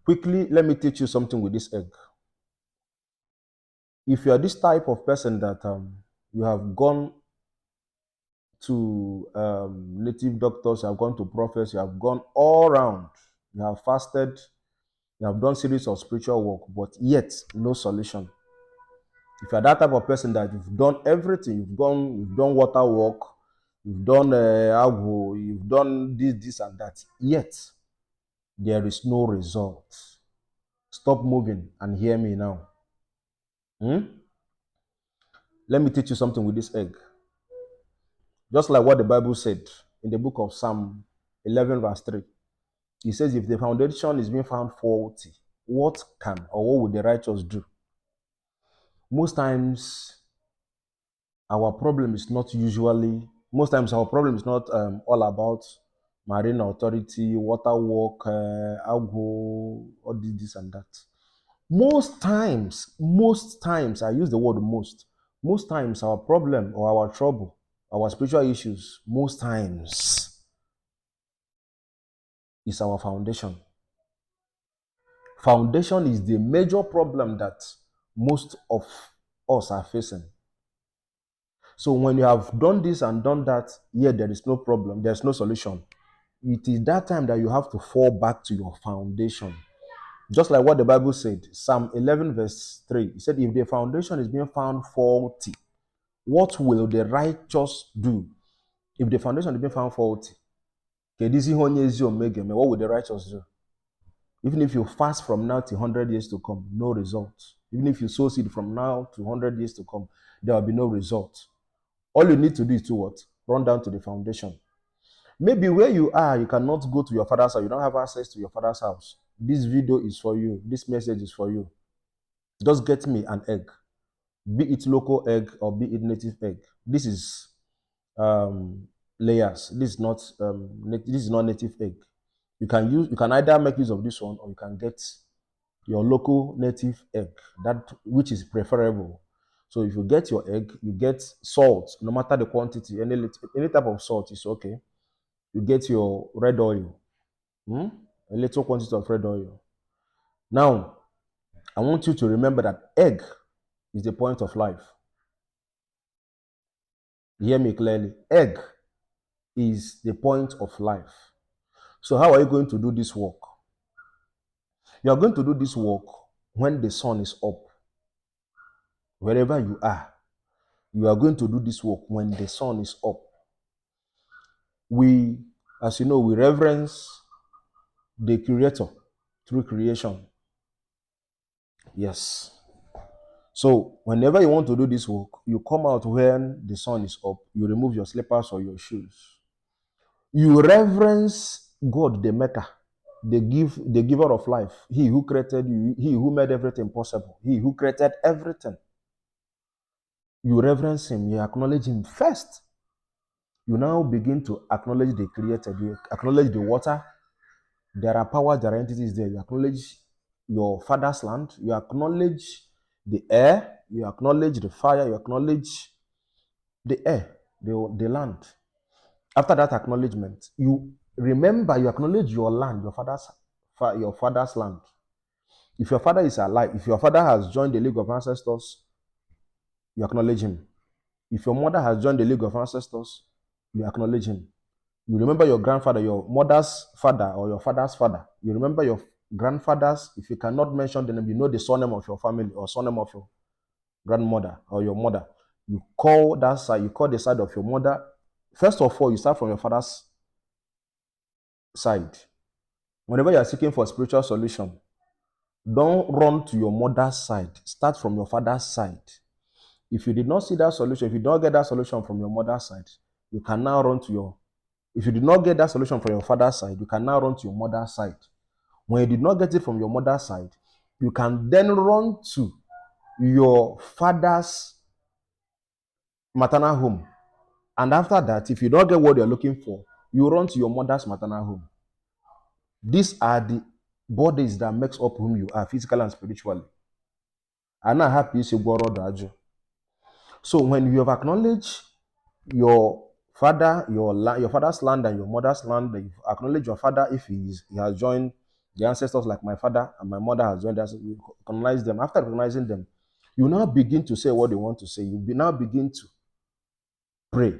Quickly, let me teach you something with this egg. If you are this type of person that you have gone to native doctors, you have gone to prophets, you have gone all around, you have fasted, you have done series of spiritual work, but yet no solution. If you are that type of person that you've done everything, you've done water work, you've done agwo, you've done this and that, yet there is no result. Stop moving and hear me now. Let me teach you something with this egg. Just like what the Bible said in the book of Psalm 11 verse 3. It says, if the foundation is being found faulty, what can or what would the righteous do? Most times our problem is not all about marine authority, water work, agro, all this and that. Most times, I use the word most times our problem or our trouble, our spiritual issues, most times is our foundation. Foundation is the major problem that most of us are facing. So when you have done this and done that, yet there is no problem, there's no solution. It is that time that you have to fall back to your foundation. Just like what the Bible said, Psalm 11 verse 3, it said, if the foundation is being found faulty, what will the righteous do? If the foundation is being found faulty, what will the righteous do? Even if you fast from now to 100 years to come, no result. Even if you sow seed from now to 100 years to come, there will be no result. All you need to do is to what? Run down to the foundation. Maybe where you are, you cannot go to your father's house. You don't have access to your father's house. This video is for you. This message is for you. Just get me an egg. Be it local egg or be it native egg. This is layers. This is not native egg. You can either make use of this one or you can get your local native egg, that which is preferable. So if you get your egg, you get salt, no matter the quantity, any type of salt is okay. You get your red oil, a little quantity of red oil. Now, I want you to remember that egg is the point of life. Hear me clearly. Egg is the point of life. So how are you going to do this work? You are going to do this work when the sun is up. Wherever you are going to do this work when the sun is up. We, as you know, we reverence the Creator through creation. Yes. So whenever you want to do this work, you come out when the sun is up. You remove your slippers or your shoes. You reverence God, the Maker, the giver of life. He who created you, he who made everything possible, he who created everything. You reverence him, you acknowledge him first. You now begin to acknowledge the Creator. You acknowledge the water. There are powers, there are entities there. You acknowledge your father's land. You acknowledge the air. You acknowledge the fire. You acknowledge the air, the land. After that acknowledgement, you remember, you acknowledge your land, your father's land. If your father is alive, if your father has joined the League of Ancestors, you acknowledge him. If your mother has joined the League of Ancestors, you acknowledge him. You remember your grandfather, your mother's father, or your father's father. You remember your grandfathers. If you cannot mention the name, you know the surname of your family or surname of your grandmother or your mother. You call that side, you call the side of your mother. First of all, you start from your father's side. Whenever you are seeking for a spiritual solution, don't run to your mother's side. Start from your father's side. If you did not see that solution, if you don't get that solution from your mother's side, you can now run to your. If you did not get that solution from your father's side, you can now run to your mother's side. When you did not get it from your mother's side, you can then run to your father's maternal home. And after that, if you don't get what you're looking for, you run to your mother's maternal home. These are the bodies that makes up whom you are, physically and spiritually. I'm not happy to go. So when you have acknowledged your father, your father's land and your mother's land, you acknowledge your father if he has joined The ancestors like my father and my mother has joined us. You recognize them. After recognizing them, you now begin to say what they want to say. Now begin to pray.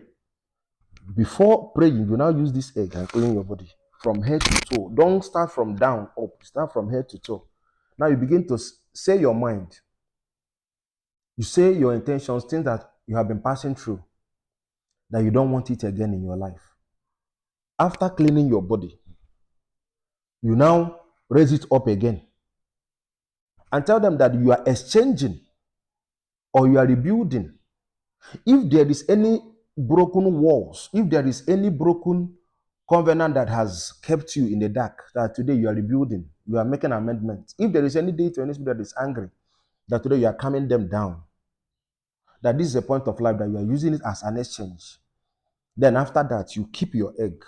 Before praying, you now use this egg and clean your body from head to toe. Don't start from down up. Start from head to toe. Now you begin to say your mind. You say your intentions, things that you have been passing through, that you don't want it again in your life. After cleaning your body, you now raise it up again and tell them that you are exchanging or you are rebuilding. If there is any broken walls, if there is any broken covenant that has kept you in the dark, that today you are rebuilding, you are making amendments. If there is any deity or any spirit that is angry, that today you are calming them down, that this is a point of life that you are using it as an exchange. Then after that, you keep your egg.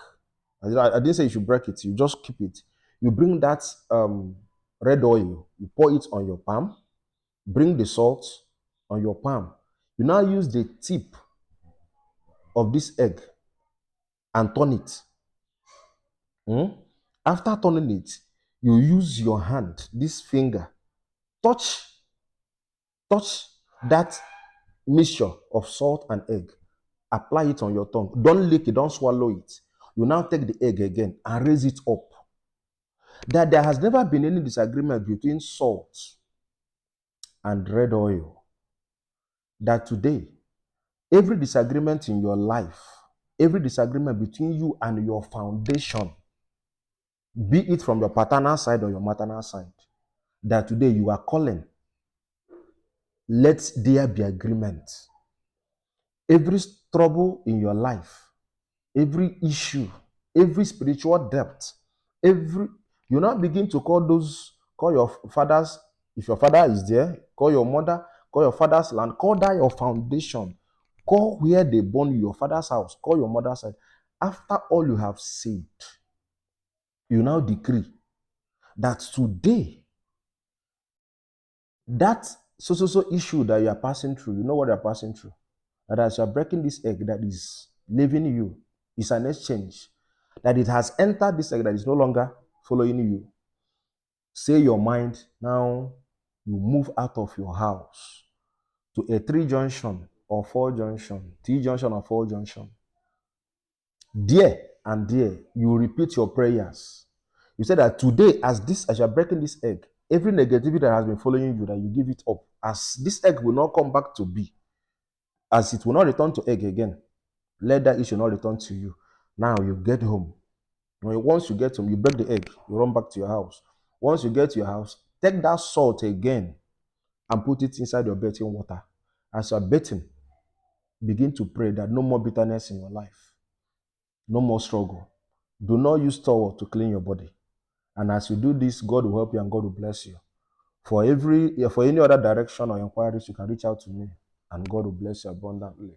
I didn't say you should break it, you just keep it. You bring that red oil, you pour it on your palm, bring the salt on your palm. You now use the tip of this egg and turn it. After turning it, you use your hand, this finger, touch that mixture of salt and egg. Apply it on your tongue. Don't lick it, don't swallow it. You now take the egg again and raise it up. That there has never been any disagreement between salt and red oil. That today, every disagreement in your life, every disagreement between you and your foundation, be it from your paternal side or your maternal side, that today you are calling, let there be agreement. Every trouble in your life, every issue, every spiritual depth, you now begin to call your fathers, if your father is there, call your mother, call your father's land, call that your foundation, call where they born you, your father's house, call your mother's side. After all you have said, you now decree that today, that so issue that you are passing through, you know what you are passing through, that as you are breaking this egg that is leaving you, is an exchange, that it has entered this egg that is no longer following you. Say your mind, now you move out of your house to a 3 junction or 4 junction, 3 junction or 4 junction. There and there, you repeat your prayers. You say that today, as you are breaking this egg, every negativity that has been following you, that you give it up, as this egg will not come back to be, as it will not return to egg again, let that issue not return to you. Now you get home. Once you get home, you break the egg, you run back to your house. Once you get to your house, take that salt again and put it inside your bathing water. As you are bathing, begin to pray that no more bitterness in your life, no more struggle. Do not use towel to clean your body. And as you do this, God will help you and God will bless you. For any other direction or inquiries, you can reach out to me and God will bless you abundantly.